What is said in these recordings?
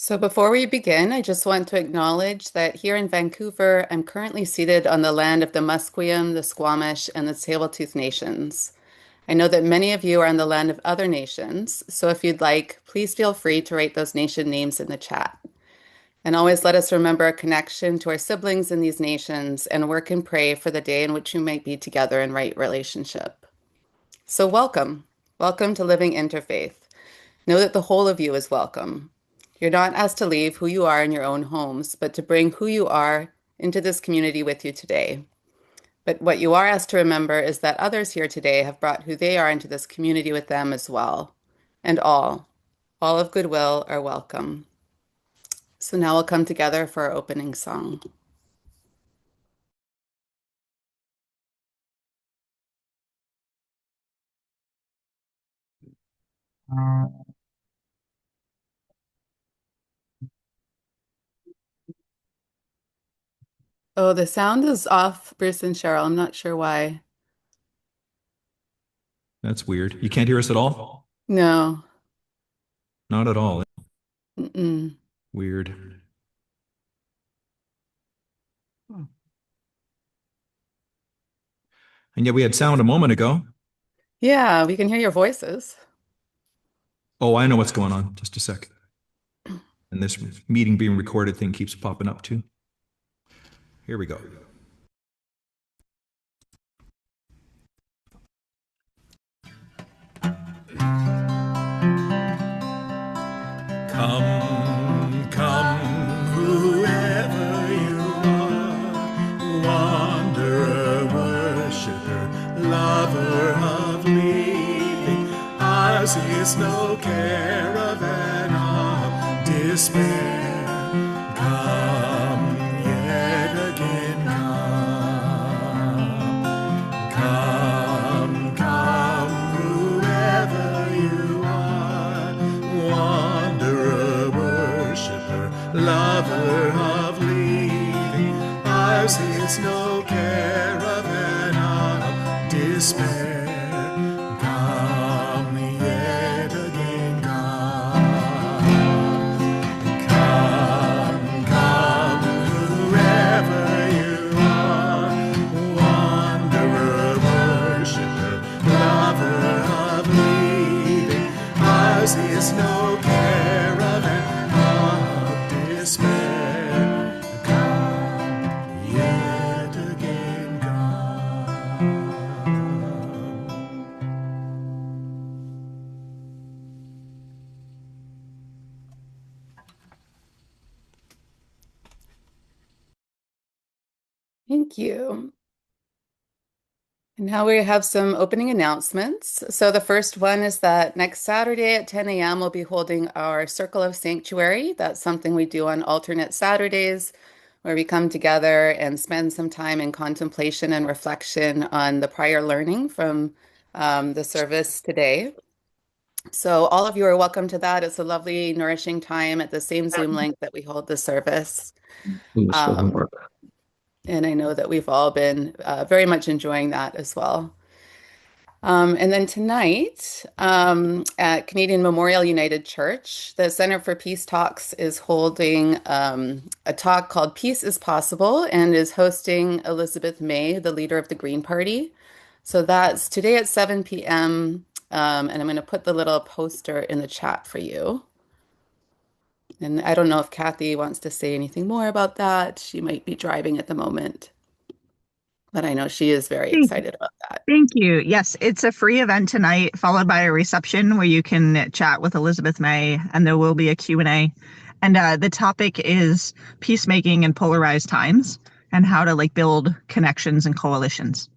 So before we begin, I just want to acknowledge that here in Vancouver, I'm currently seated on the land of the Musqueam, the Squamish, and the Tsleil-Waututh nations. I know that many of you are on the land of other nations, so if you'd like, please feel free to write those nation names in the chat. And always let us remember a connection to our siblings in these nations and work and pray for the day in which we might be together in right relationship. So welcome. Welcome to Living Interfaith. Know that the whole of you is welcome. You're not asked to leave who you are in your own homes, but to bring who you are into this community with you today. But what you are asked to remember is that others here today have brought who they are into this community with them as well. And all of goodwill are welcome. So now we'll come together for our opening song. Oh, the sound is off, Bruce and Cheryl. I'm not sure why. That's weird. You can't hear us at all? No. Not at all. Mm-mm. Weird. And yet we had sound a moment ago. Yeah, we can hear your voices. Oh, I know what's going on. Just a sec. And this meeting being recorded thing keeps popping up too. Here we go. Come, come, whoever you are, wanderer, worshiper, lover of leaving. Ours is no caravan of despair. Come, yet again, come, come, whoever you are, wanderer, worshiper, lover of leaving. Ours is no caravan of despair. Come, yet again, come, whoever you are, wanderer, worshiper, lover of leaving. Ours is no caravan of despair. Come, yet again, come. Thank you. And now we have some opening announcements. So the first one is that next Saturday at 10 a.m. we'll be holding our Circle of Sanctuary. That's something we do on alternate Saturdays, where we come together and spend some time in contemplation and reflection on the prior learning from the service today. So all of you are welcome to that. It's a lovely, nourishing time at the same Zoom link that we hold the service. Um, and I know that we've all been very much enjoying that as well. And then tonight at Canadian Memorial United Church, the Center for Peace Talks is holding a talk called Peace is Possible and is hosting Elizabeth May, the leader of the Green Party. So that's today at 7 p.m. And I'm going to put the little poster in the chat for you. And I don't know if Kathy wants to say anything more about that. She might be driving at the moment, but I know she is very Thank excited about that. thank you. Yes, it's a free event tonight, followed by a reception where you can chat with Elizabeth May, and there will be a Q&A. And the topic is peacemaking in polarized times and how to build connections and coalitions.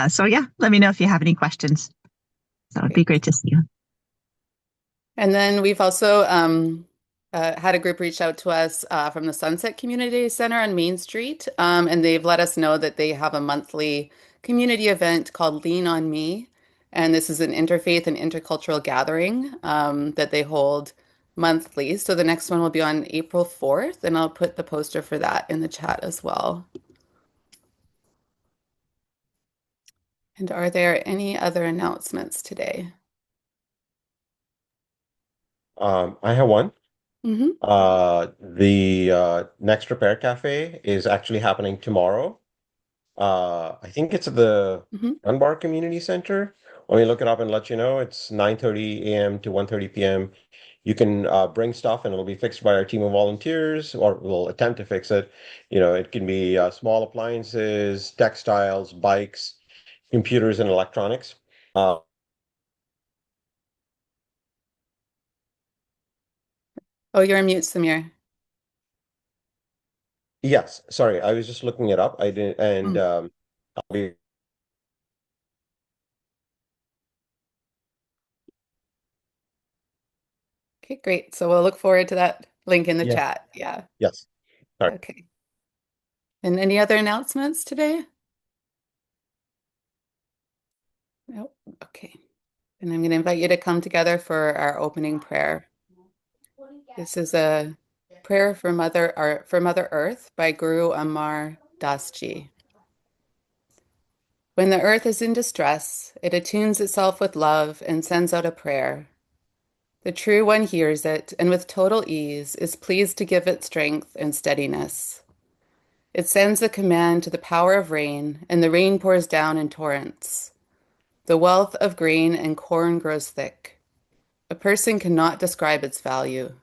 So yeah, let me know if you have any questions. That would be great to see you. And then we've also had a group reach out to us from the Sunset Community Center on Main Street, and they've let us know that they have a monthly community event called Lean on Me. And this is an interfaith and intercultural gathering that they hold monthly. So the next one will be on April 4th, and I'll put the poster for that in the chat as well. And are there any other announcements today? I have one. Hmm. The next Repair Cafe is actually happening tomorrow. I think it's at the Hmm. Dunbar Community Center. Let me look it up and let you know. It's 9:30 a.m. to 1:30 p.m. You can bring stuff and it'll be fixed by our team of volunteers, or we'll attempt to fix it. It can be small appliances, textiles, bikes, computers, and electronics. Uh, Oh, you're on mute, Samir. yes, sorry, I was just looking it up. I didn't, and Mm. I'll be Okay, great. So we'll look forward to that link in the yes, chat. Yeah. yes. Sorry. Okay. And any other announcements today? Nope. Okay. And I'm going to invite you to come together for our opening prayer. This is a prayer for Mother Earth by Guru Amar Das Ji. When the earth is in distress, it attunes itself with love and sends out a prayer. The true one hears it and with total ease is pleased to give it strength and steadiness. It sends a command to the power of rain, and the rain pours down in torrents. The wealth of grain and corn grows thick. A person cannot describe its value.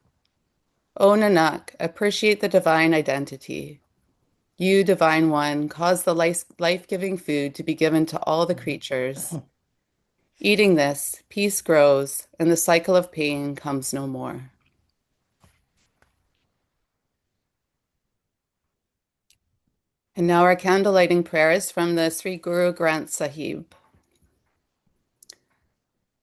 O Nanak, appreciate the divine identity. You, Divine One, cause the life-giving food to be given to all the creatures. Eating this, peace grows, and the cycle of pain comes no more. And now our candle lighting prayer is from the Sri Guru Granth Sahib.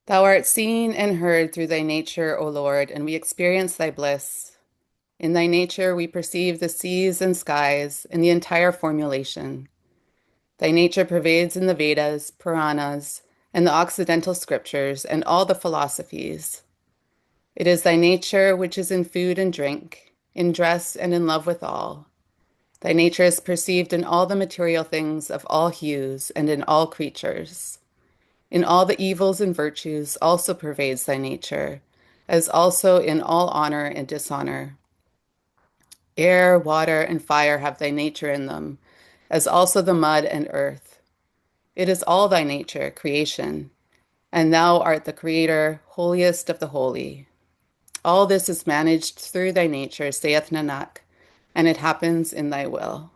Thou art seen and heard through thy nature, O Lord, and we experience thy bliss. In thy nature, we perceive the seas and skies and the entire formulation. Thy nature pervades in the Vedas, Puranas, and the Occidental scriptures and all the philosophies. It is thy nature which is in food and drink, in dress and in love with all. Thy nature is perceived in all the material things of all hues and in all creatures. In all the evils and virtues also pervades thy nature, as also in all honor and dishonor. Air, water, and fire have thy nature in them, as also the mud and earth. It is all thy nature, creation, and thou art the creator, holiest of the holy. All this is managed through thy nature, saith Nanak, and it happens in thy will.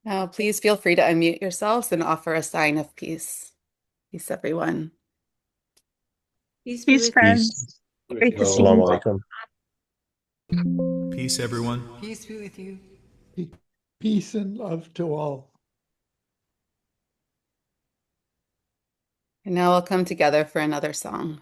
Now, please feel free to unmute yourselves and offer a sign of peace. Peace, everyone. Peace be Peace, with you. Peace. friends. With Great to you. see Assalamu you. alaikum. Peace, everyone. Peace be with you. Peace and love to all. And now we'll come together for another song.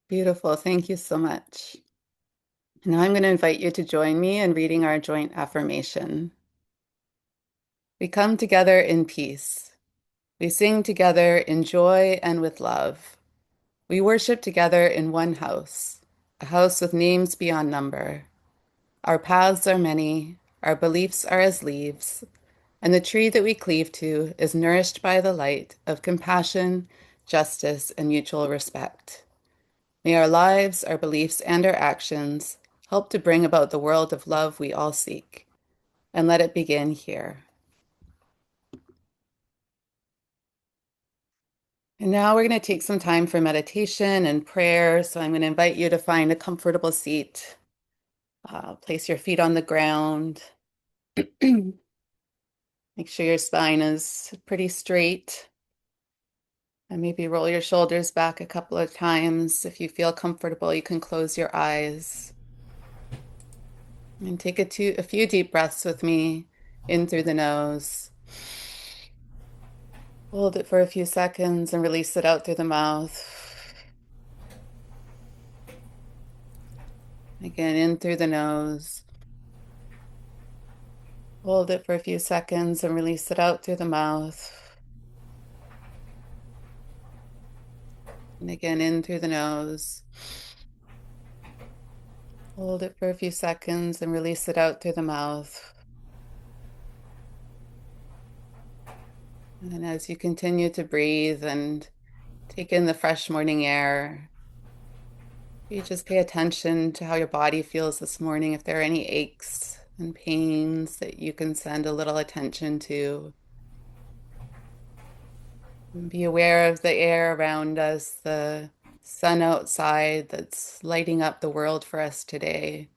Beautiful. Thank you so much. Now I'm going to invite you to join me in reading our joint affirmation. We come together in peace. We sing together in joy and with love. We worship together in one house, a house with names beyond number. Our paths are many, our beliefs are as leaves, and the tree that we cleave to is nourished by the light of compassion, justice, and mutual respect. May our lives, our beliefs, and our actions help to bring about the world of love we all seek, and let it begin here. And now we're going to take some time for meditation and prayer. So I'm going to invite you to find a comfortable seat. Place your feet on the ground. Make sure your spine is pretty straight. And maybe roll your shoulders back a couple of times. If you feel comfortable, you can close your eyes. And take a few deep breaths with me in through the nose. Hold it for a few seconds and release it out through the mouth. Again, in through the nose. Hold it for a few seconds and release it out through the mouth. And again, in through the nose. Hold it for a few seconds and release it out through the mouth. And then as you continue to breathe and take in the fresh morning air, you just pay attention to how your body feels this morning. If there are any aches and pains that you can send a little attention to. And be aware of the air around us, the sun outside that's lighting up the world for us today.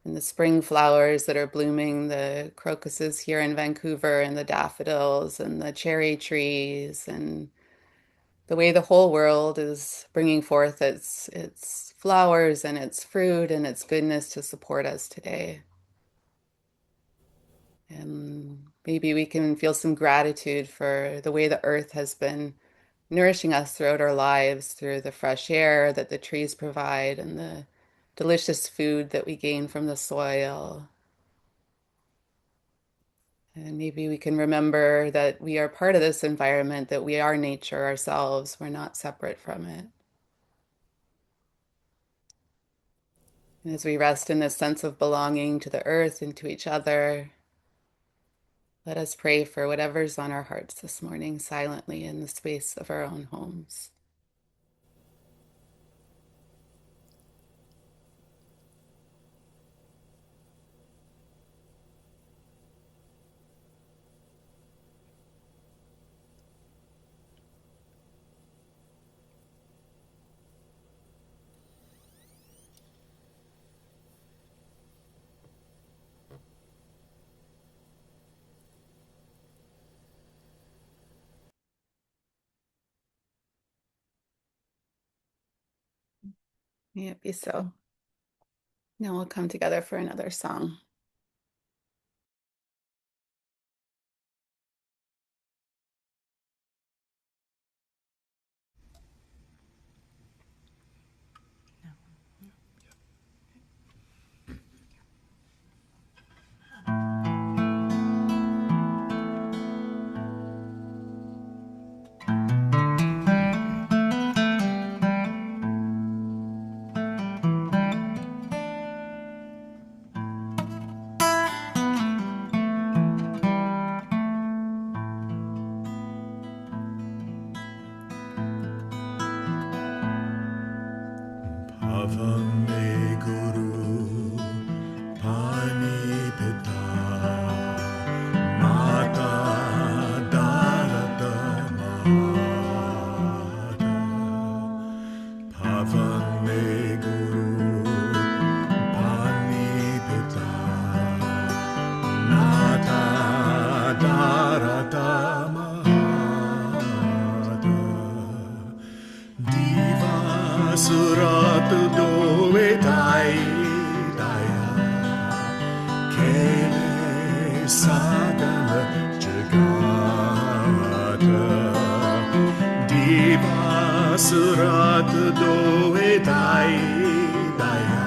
And the spring flowers that are blooming, the crocuses here in Vancouver, and the daffodils, and the cherry trees, and the way the whole world is bringing forth its flowers and its fruit and its goodness to support us today. And maybe we can feel some gratitude for the way the earth has been nourishing us throughout our lives, through the fresh air that the trees provide and the delicious food that we gain from the soil. And maybe we can remember that we are part of this environment, that we are nature ourselves. We're not separate from it. And as we rest in this sense of belonging to the earth and to each other, let us pray for whatever's on our hearts this morning silently in the space of our own homes. May it be so. Now we'll come together for another song. Surat dove dai daya kele sagal jagat diva surat doe dai daya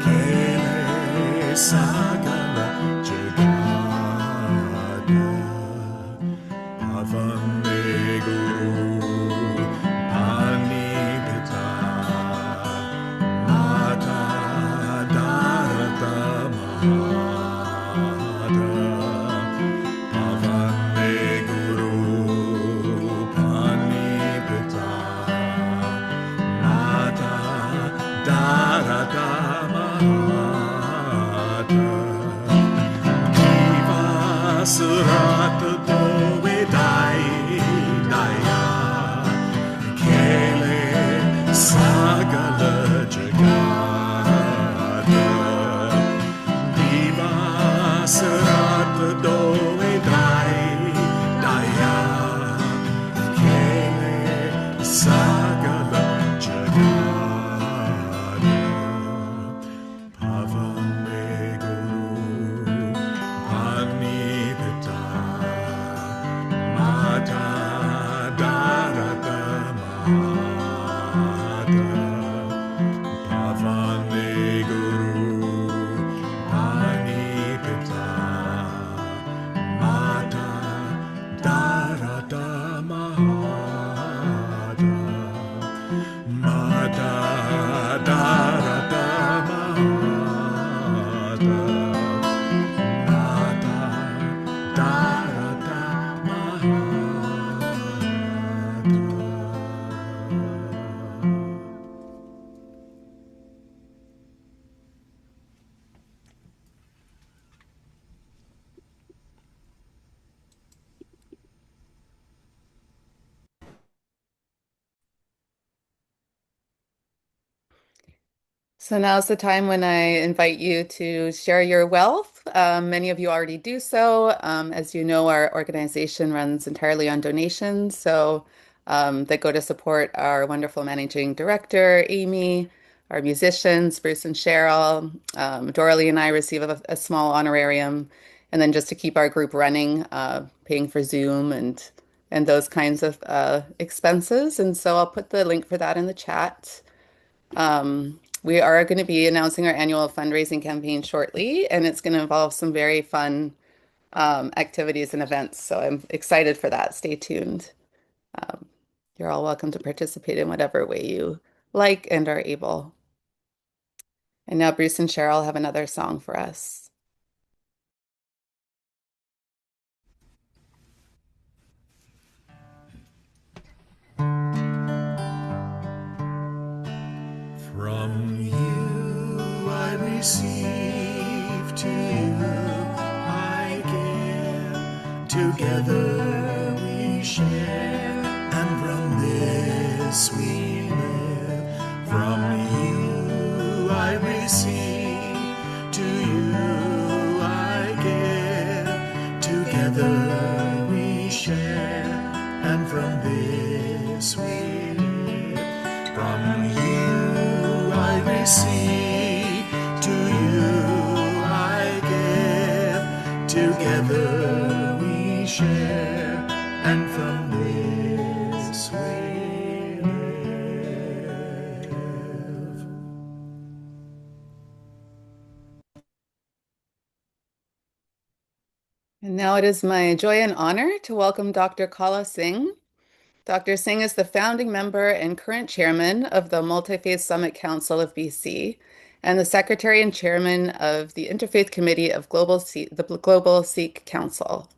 kele sagala jagata avande guru ani pita mata darata mahada avande guru ani pita mata darata mahada Diva surat doe dai daya kele sagala jagata Diva surat doe dai daya kele sagala jagata Pavane Guru Pani Pita Mata Darata Mahata Pavane Guru Pani Pita Mata Darata Mahata Mata Darata Mahata Mata Darata Mahata So now's the time when I invite you to share your wealth. Many of you already do so. As you know, our organization runs entirely on donations, so that go to support our wonderful managing director, Amy, our musicians, Bruce and Cheryl. Doralee and I receive a small honorarium, and then just to keep our group running, paying for Zoom and those kinds of expenses. And so I'll put the link for that in the chat. We are going to be announcing our annual fundraising campaign shortly, and it's going to involve some very fun activities and events. So I'm excited for that. Stay tuned. Um, you're all welcome to participate in whatever way you like and are able. And now Bruce and Cheryl have another song for us. From you I receive, to you I give. Together we share, and from this we live. From you I receive, to you I give. Together we share, and from this we live. From you I receive, to you I give. Together we share, and from this we live. And now it is my joy and honor to welcome Dr. Kala Singh. Dr. Singh is the founding member and current chairman of the Multi-Faith Summit Council of BC and the secretary and chairman of the Interfaith Committee of the Global Sikh Council.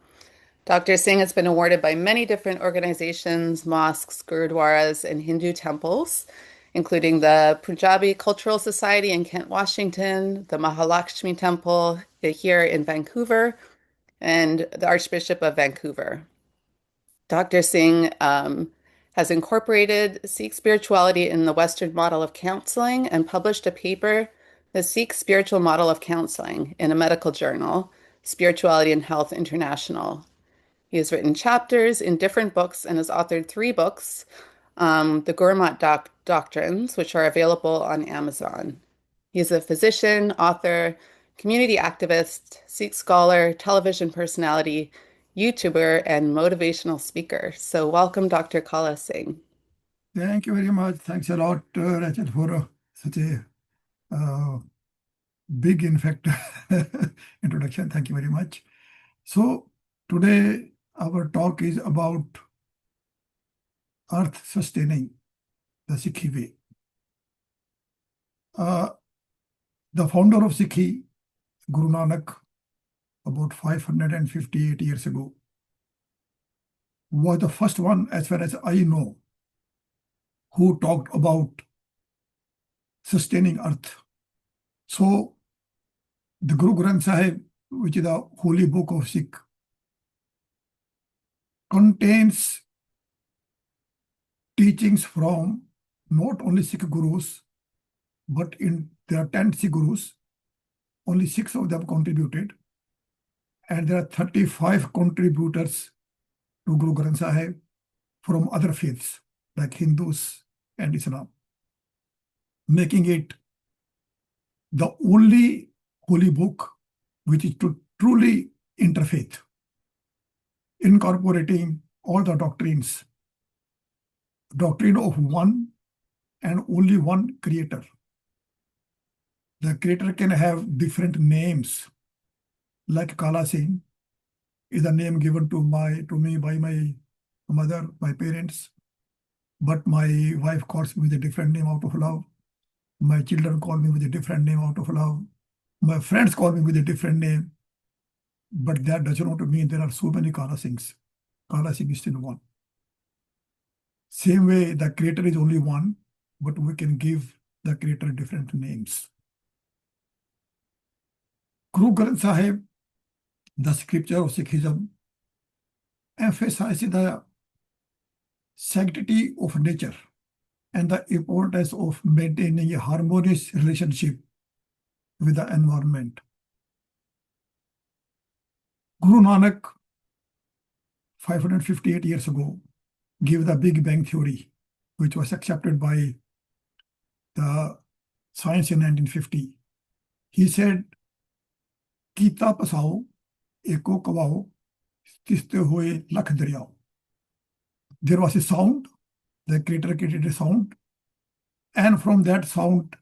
Dr. Singh has been awarded by many different organizations, mosques, gurudwaras, and Hindu temples, including the Punjabi Cultural Society in Kent, Washington, the Mahalakshmi Temple here in Vancouver, and the Archbishop of Vancouver. Dr. Singh has incorporated Sikh spirituality in the Western model of counseling and published a paper, The Sikh Spiritual Model of Counseling, in a medical journal, Spirituality and Health International. He has written chapters in different books and has authored 3 books, the Gurmat Doctrines, which are available on Amazon. He's a physician, author, community activist, Sikh scholar, television personality, YouTuber, and motivational speaker. So welcome, Dr. Kala Singh. Thank you very much. Thanks a lot, Rachel, for such a big, in fact, introduction. Thank you very much. So today our talk is about earth sustaining the Sikhi way. The founder of Sikhi, Guru Nanak, about 558 years ago, was the first one, as far as I know, who talked about sustaining earth. So the Guru Granth Sahib, which is the holy book of Sikh, contains teachings from not only Sikh gurus, but there are 10 Sikh gurus, only 6 of them contributed, and there are 35 contributors to Guru Granth Sahib from other faiths like Hindus and Islam, making it the only holy book which is truly interfaith, incorporating all the doctrines, doctrine of one and only one creator. The creator can have different names, like Kala Singh is a name given to me by my mother, my parents, but my wife calls me with a different name out of love. My children call me with a different name out of love. My friends call me with a different name. But that does not mean there are so many Kala Singhs. Kala Singh is still one. Same way, the creator is only one, but we can give the creator different names. Guru Granth Sahib, the scripture of Sikhism, emphasizes the sanctity of nature and the importance of maintaining a harmonious relationship with the environment. Guru Nanak, 558 years ago, gave the Big Bang Theory, which was accepted by the science in 1950. He said, Kita pasao, eko kawao, tiste hoye lakh daryao. There was a sound, the creator created a sound, and from that sound,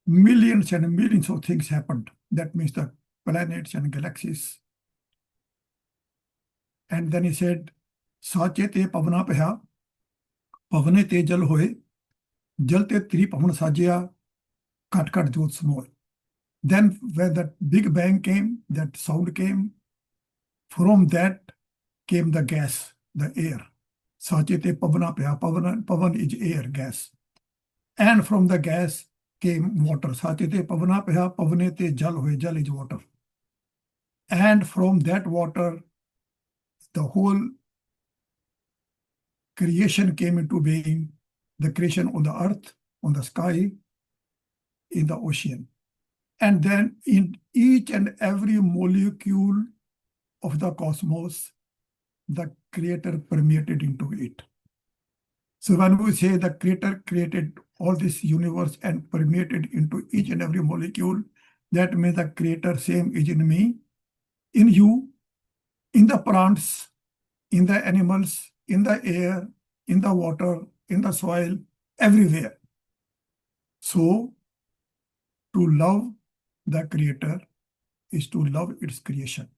millions and millions of things happened. That means the planets and galaxies. And then he said, Sache te pavana peha, pavane te jal hoye, jal te tri pavan sajya, kat kat jot smoy. Then when that Big Bang came, that sound came, from that came the gas, the air. Sache te pavana peha, pavan is air, gas. And from the gas came water. Sache te pavana peha, pavane te jal hoye, jal is water. And from that water, the whole creation came into being, the creation on the earth, on the sky, in the ocean. And then in each and every molecule of the cosmos, the creator permeated into it. So when we say the creator created all this universe and permeated into each and every molecule, that means the creator same is in me, in you, in the plants, in the animals, in the air, in the water, in the soil, everywhere. So to love the creator is to love its creation.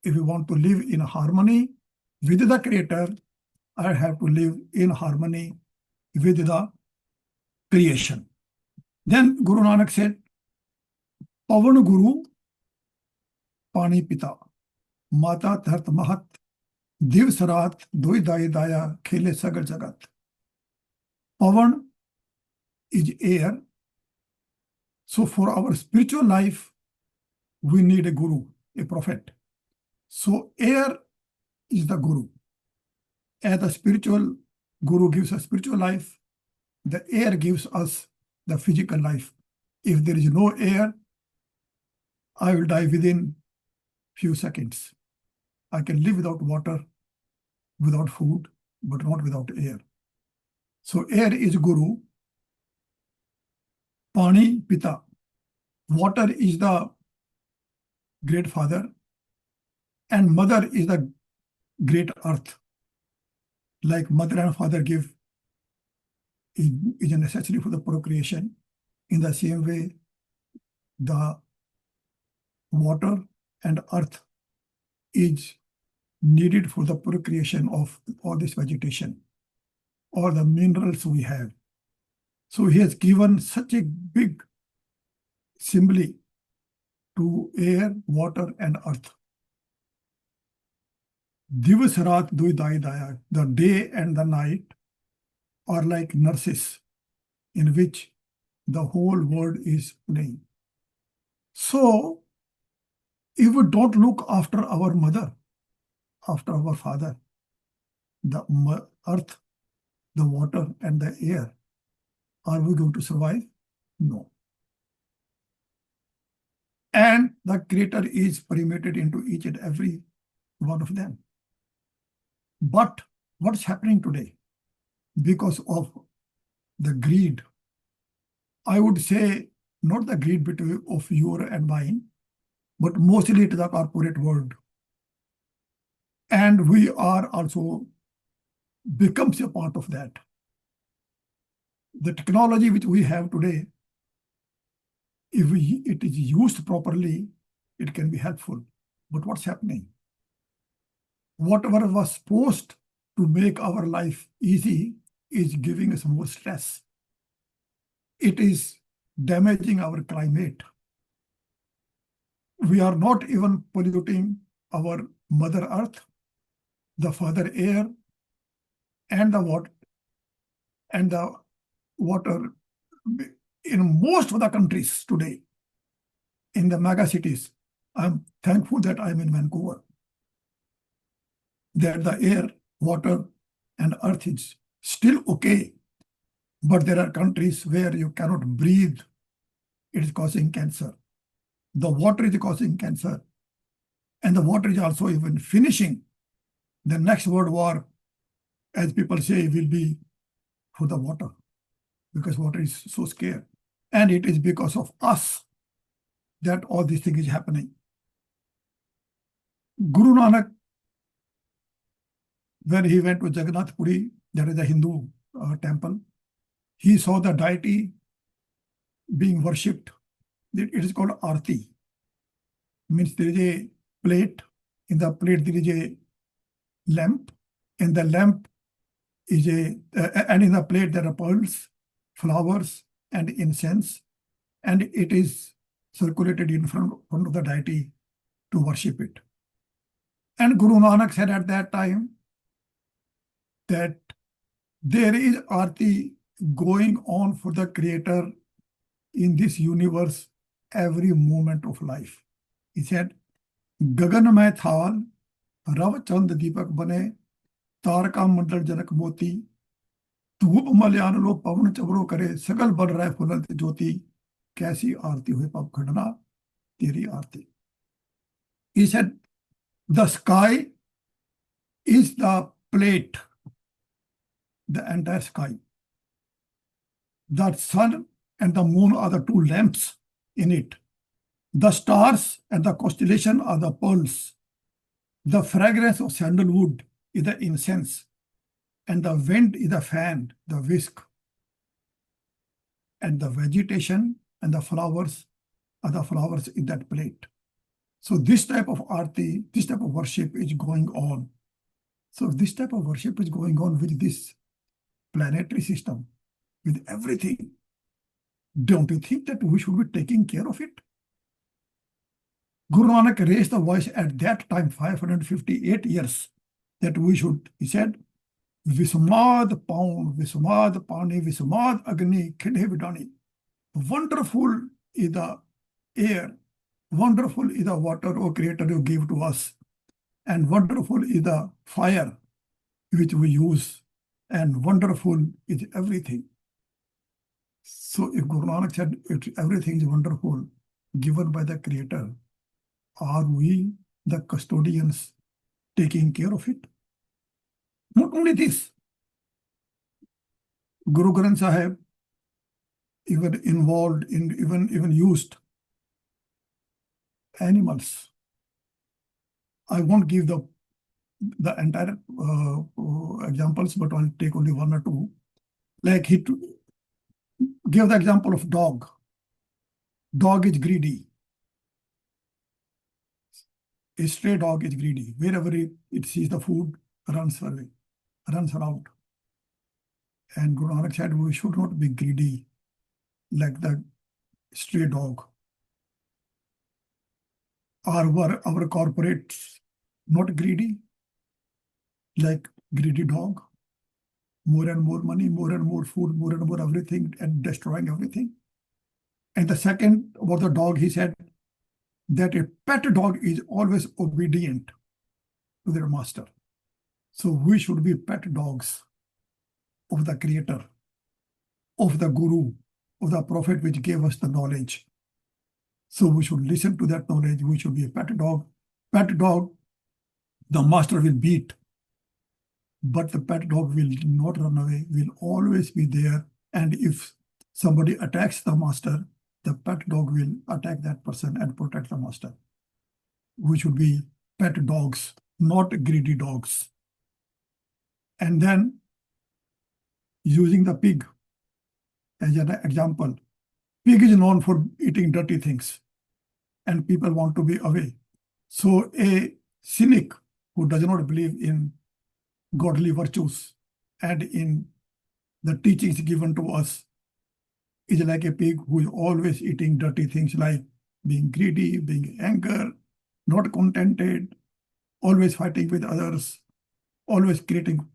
If we want to live in harmony with the creator, I have to live in harmony with the creation. Then Guru Nanak said, Pavan Guru, Pani Pita, Mata Dhart Mahat, Div Sarat, Doi Daya Daya, Khele Sagar Jagat. Pavan is air. So for our spiritual life, we need a guru, a prophet. So air is the guru. As the spiritual guru gives us spiritual life, the air gives us the physical life. If there is no air, I will die within few seconds. I can live without water, without food, but not without air. So air is guru. Pani Pita. Water is the great father, and mother is the great earth. Like mother and father give is necessary for the procreation. In the same way, the water and earth is needed for the procreation of all this vegetation or the minerals we have. So he has given such a big simile to air, water, and earth. Divas Raat Dui Dai Daya, the day and the night are like nurses in which the whole world is playing. So, if we don't look after our mother, after our father, the earth, the water, and the air, are we going to survive? No. And the Creator is permeated into each and every one of them. But what's happening today? Because of the greed, I would say not the greed between of your and mine, but mostly to the corporate world. And we are also becomes a part of that. The technology which we have today, if it is used properly, it can be helpful. But what's happening? Whatever was supposed to make our life easy is giving us more stress. It is damaging our climate. We are not even polluting our Mother Earth, the Father Air, and the water in most of the countries today, in the mega cities. I'm thankful that I'm in Vancouver, that the air, water, and earth is still okay. But there are countries where you cannot breathe. It is causing cancer. The water is causing cancer. And the water is also even finishing. The next world war, as people say, will be for the water, because water is so scarce. And it is because of us that all these things is happening. Guru Nanak, when he went to Jagannath Puri, that is a Hindu temple, he saw the deity being worshipped. It is called Arti. Means there is a plate. In the plate there is a lamp. And the lamp is and in the plate there are pearls, flowers, and incense. And it is circulated in front of the deity to worship it. And Guru Nanak said at that time that there is Arti going on for the Creator in this universe every moment of life. He said, Gagan mein thal, Rav Chand Deepak bane, Tarka Mandal Janak Moti, Dhoop Malyan lo Pavan Chabro kare, Sagal Bad Rai Fulant Jyoti, Kaisi Arti hui Pap Khandana, Teri Arti. He said, the sky is the plate, the entire sky. The sun and the moon are the two lamps in it. The stars and the constellation are the pearls. The fragrance of sandalwood is the incense. And the wind is the fan, the whisk. And the vegetation and the flowers are the flowers in that plate. So this type of arti, this type of worship is going on. So this type of worship is going on with this planetary system, with everything. Don't you think that we should be taking care of it? Guru Nanak raised the voice at that time, 558 years, that we should, he said, Vismad Paun, Vismad Pani, Vismad Agni, Khidhe Vidani. Wonderful is the air, wonderful is the water, O Creator, you give to us. And wonderful is the fire which we use. And wonderful is everything. So if Guru Nanak said everything is wonderful, given by the Creator, are we the custodians taking care of it? Not only this, Guru Granth Sahib even involved in, even used animals. I won't give the entire examples, but I'll take only one or two. Like he gave the example of dog. Dog is greedy. A stray dog is greedy. Wherever it sees the food, runs away, runs around. And Guru Nanak said, we should not be greedy like the stray dog. Are our corporates not greedy like greedy dog? More and more money, more and more food, more and more everything, and destroying everything. And the second about the dog, he said that a pet dog is always obedient to their master. So we should be pet dogs of the Creator, of the Guru, of the Prophet which gave us the knowledge. So we should listen to that knowledge. We should be a pet dog. Pet dog, the master will beat, but the pet dog will not run away, will always be there. And if somebody attacks the master, the pet dog will attack that person and protect the master. We should be pet dogs, not greedy dogs. And then using the pig as an example, pig is known for eating dirty things and people want to be away. So a cynic who does not believe in godly virtues and in the teachings given to us is like a pig who is always eating dirty things like being greedy, being angry, not contented, always fighting with others, always creating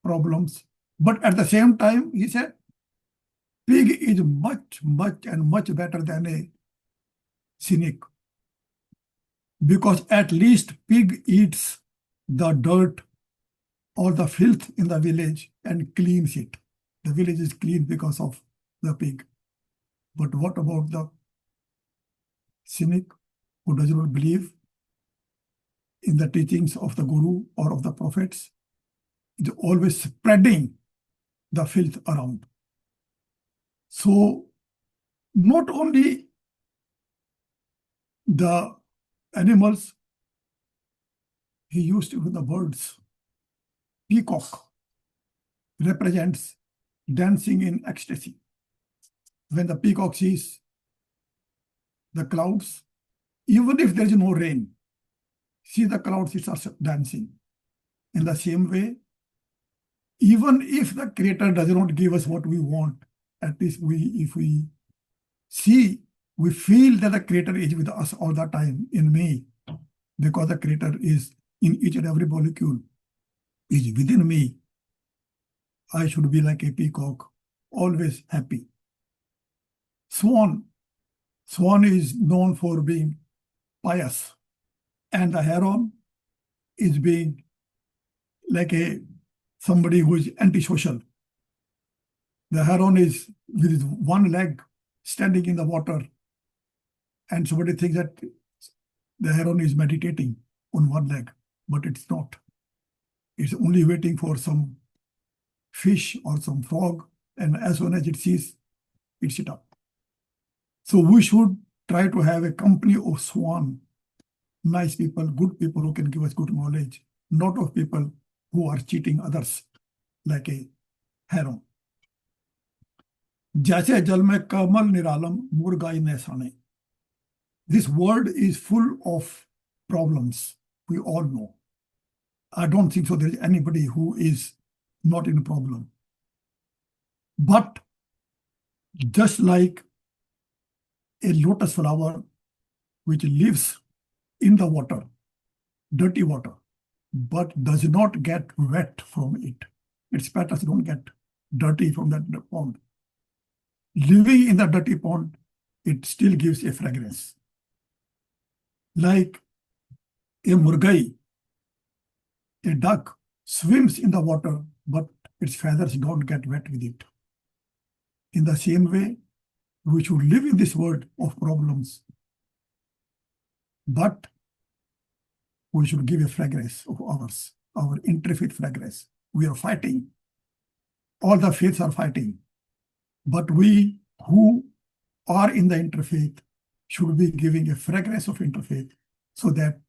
problems. But at the same time, he said, pig is much better than a cynic, because at least pig eats the dirt or the filth in the village and cleans it. The village is clean because of the pig. But what about the cynic who does not believe in the teachings of the Guru or of the prophets? It's always spreading the filth around. So not only the animals, he used even the birds. Peacock represents dancing in ecstasy. When the peacock sees the clouds, even if there is no rain, see the clouds, it starts dancing. In the same way, even if the Creator does not give us what we want, at least if we see, we feel that the Creator is with us all the time in me, because the Creator is in each and every molecule, is within me. I should be like a peacock, always happy. Swan is known for being pious, and the heron is being like somebody who is antisocial. The heron is with his one leg standing in the water, and somebody thinks that the heron is meditating on one leg, but it's not. It's only waiting for some fish or some frog, and as soon as it sees, it sits up. So we should try to have a company of swan, nice people, good people who can give us good knowledge, not of people who are cheating others like a heron. जैसे जल में कमल निरालम मुर्गाई ने साने. This world is full of problems. We all know. I don't think so there is anybody who is not in a problem. But just like a lotus flower which lives in the water, dirty water, but does not get wet from it. Its petals don't get dirty from that pond. Living in the dirty pond, it still gives a fragrance. Like a murgai, a duck swims in the water, but its feathers don't get wet with it. In the same way, we should live in this world of problems, but we should give a fragrance of ours, our interfaith fragrance. We are fighting. All the faiths are fighting. But we who are in the interfaith should be giving a fragrance of interfaith so that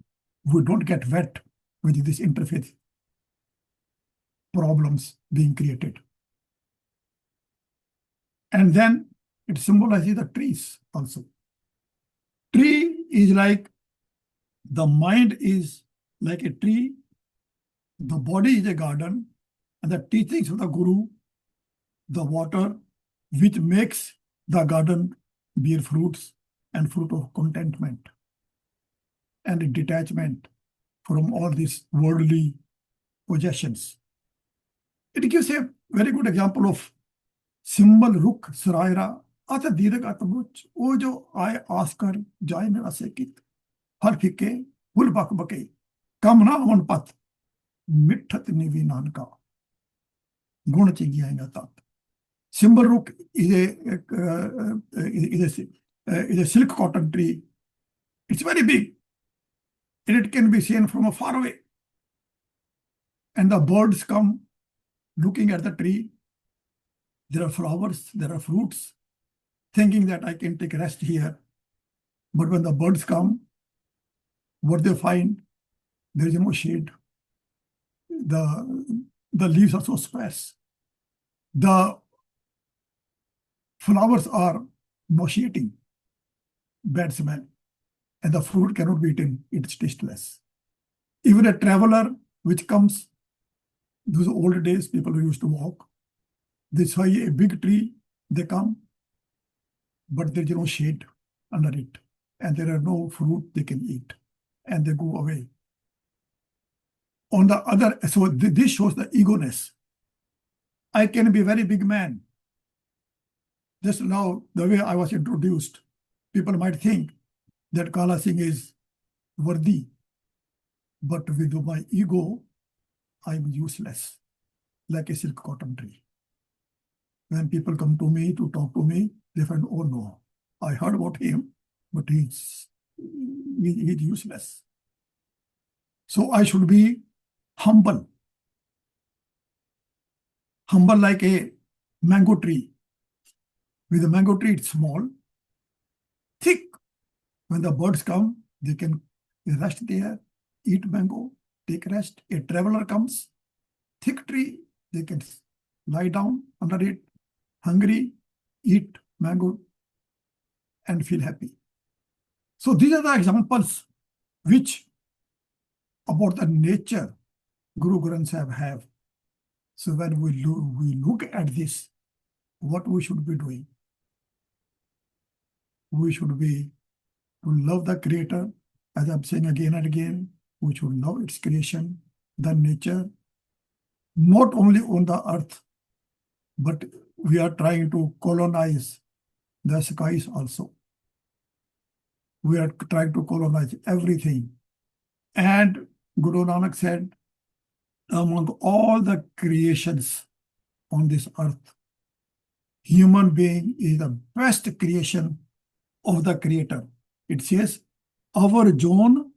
we don't get wet with this interfaith problems being created. And then it symbolizes the trees also. Tree is like, the mind is like a tree, the body is a garden, and the teachings of the Guru, the water, which makes the garden bear fruits and fruit of contentment and detachment from all these worldly possessions. It gives a very good example of symbol ruk saraira ata direk atmuch o jo I askar jai mera sekit har fikke hul bak bake kamna on pat mithat nivi nanka gun chigiya tat. Symbol ruk is a silk cotton tree. It's very big and it can be seen from far away. And the birds come looking at the tree. There are flowers, there are fruits, thinking that I can take rest here. But when the birds come, what they find, there is no shade. The leaves are so sparse. The flowers are nauseating, bad smell, and the fruit cannot be eaten, it's tasteless. Even a traveler which comes, those old days, people who used to walk, they see a big tree, they come, but there is no shade under it, and there are no fruit they can eat, and they go away. On the other, so this shows the egoness. I can be a very big man. Just now, the way I was introduced, people might think that Kala Singh is worthy, but with my ego, I'm useless, like a silk cotton tree. When people come to me to talk to me, they find, oh no, I heard about him, but he's useless. So I should be humble. Humble like a mango tree. With a mango tree, it's small, thick. When the birds come, they can rest there, eat mango, take rest. A traveler comes, thick tree, they can lie down under it, hungry, eat mango, and feel happy. So these are the examples which about the nature Guru Granth Sahib have. So when we look at this, what we should be doing? We should be to love the Creator, as I'm saying again and again. We should love its creation, the nature, not only on the earth, but we are trying to colonize the skies also. We are trying to colonize everything. And Guru Nanak said, among all the creations on this earth, human being is the best creation of the Creator. It says, our John,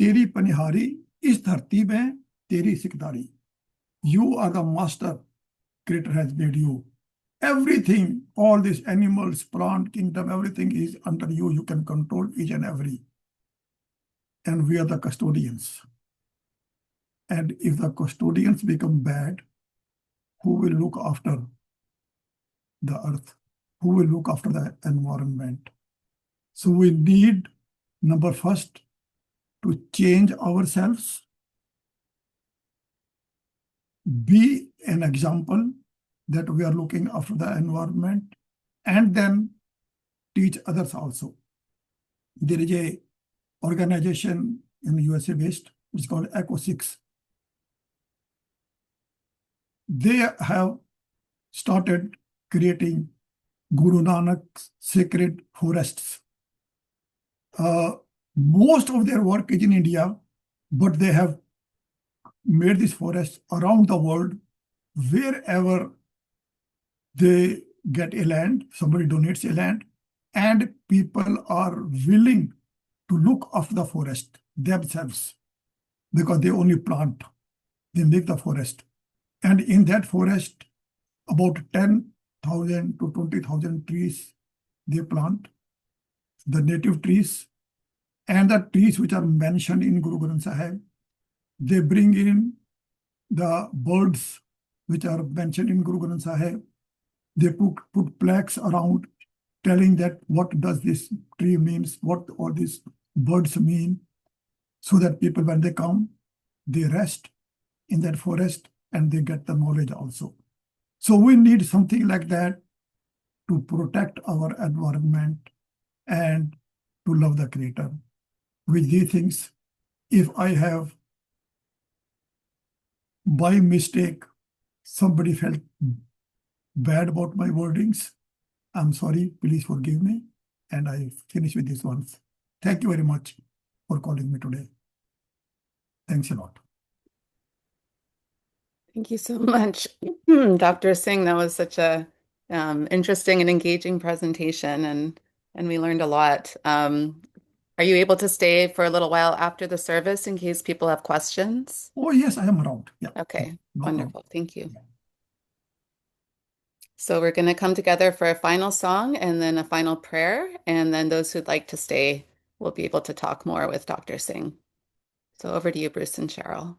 Teri Panihari, is dharti mein Teri Sikhdari. You are the master, Creator has made you. Everything, all these animals, plant, kingdom, everything is under you. You can control each and every. And we are the custodians. And if the custodians become bad, who will look after the earth? Who will look after the environment? So we need, number first, to change ourselves, be an example that we are looking after the environment, and then teach others also. There is a organization in the USA based, it's called Eco 6. They have started creating Guru Nanak's sacred forests. Most of their work is in India, but they have made these forests around the world. Wherever they get a land, somebody donates a land, and people are willing to look after the forest themselves because they only plant, they make the forest. And in that forest, about 10,000 to 20,000 trees they plant, the native trees, and the trees which are mentioned in Guru Granth Sahib. They bring in the birds which are mentioned in Guru Granth Sahib. They put plaques around telling that what does this tree means, what all these birds mean, so that people, when they come, they rest in that forest and they get the knowledge also. So we need something like that to protect our environment and to love the Creator. With these things, if I have by mistake somebody felt bad about my wordings, I'm sorry, please forgive me. And I finish with this once. Thank you very much for calling me today. Thanks a lot. Thank you so much, Dr. Singh. That was such a interesting and engaging presentation, and we learned a lot. Are you able to stay for a little while after the service in case people have questions? Oh, yes, I am around. Yeah. Okay, No wonderful. problem. Thank you. So we're going to come together for a final song and then a final prayer, and then those who'd like to stay will be able to talk more with Dr. Singh. So over to you, Bruce and Cheryl.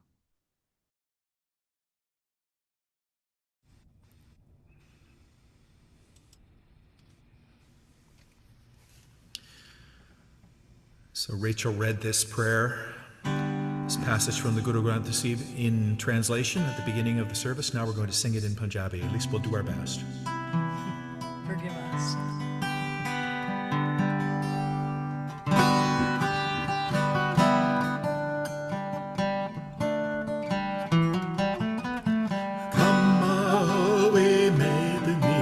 So Rachel read this prayer, this passage from the Guru Granth Sahib in translation at the beginning of the service. Now we're going to sing it in Punjabi. At least we'll do our best. Forgive us. Kamawe medni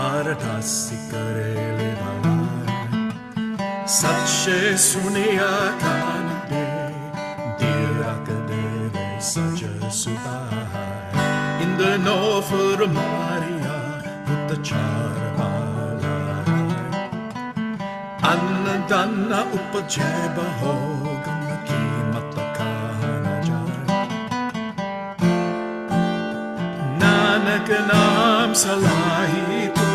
aradasi karele valai Sache sunia kanade dirakadeve saja subhai In the Norfolk Maria Uttachara valai Annadana upajeba hogam ki matakana jai Nanak naam salahi tu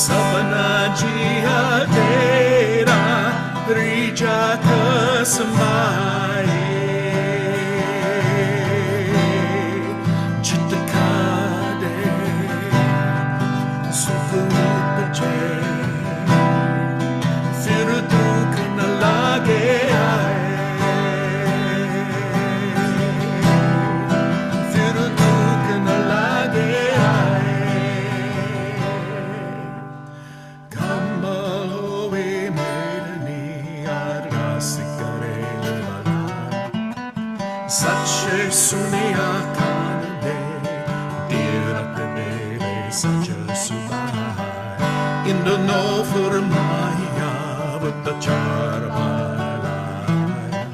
Sabna jiha tera rija kasmaye Chitka de sukh upje Fir dukh na lage aaye Sache sunia kanade dirakadeve saja subhai In the Norfolk Maya Uttachara valai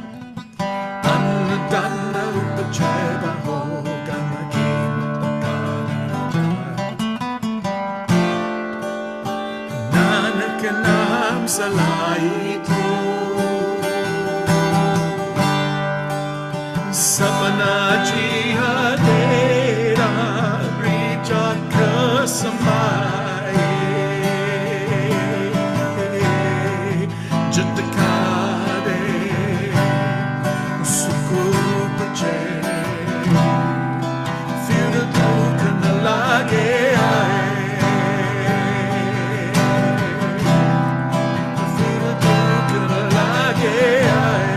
Annadana upajeba hogana ki matakana Nanak naam salai tu Sapna jiha tera rija kasmaye Jitkade sukh upje Fir dukh na lage aaye Fir dukh na lage aaye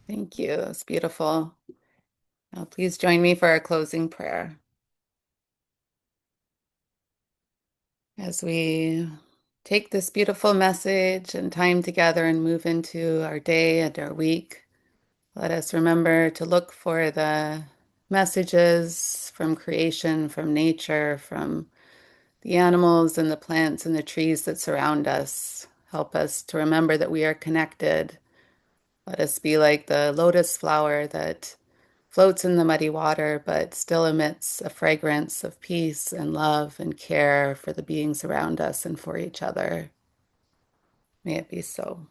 Thank you. It's beautiful. Now, please join me for our closing prayer. As we take this beautiful message and time together and move into our day and our week, let us remember to look for the messages from creation, from nature, from the animals and the plants and the trees that surround us. Help us to remember that we are connected. Let us be like the lotus flower that floats in the muddy water, but still emits a fragrance of peace and love and care for the beings around us and for each other. May it be so.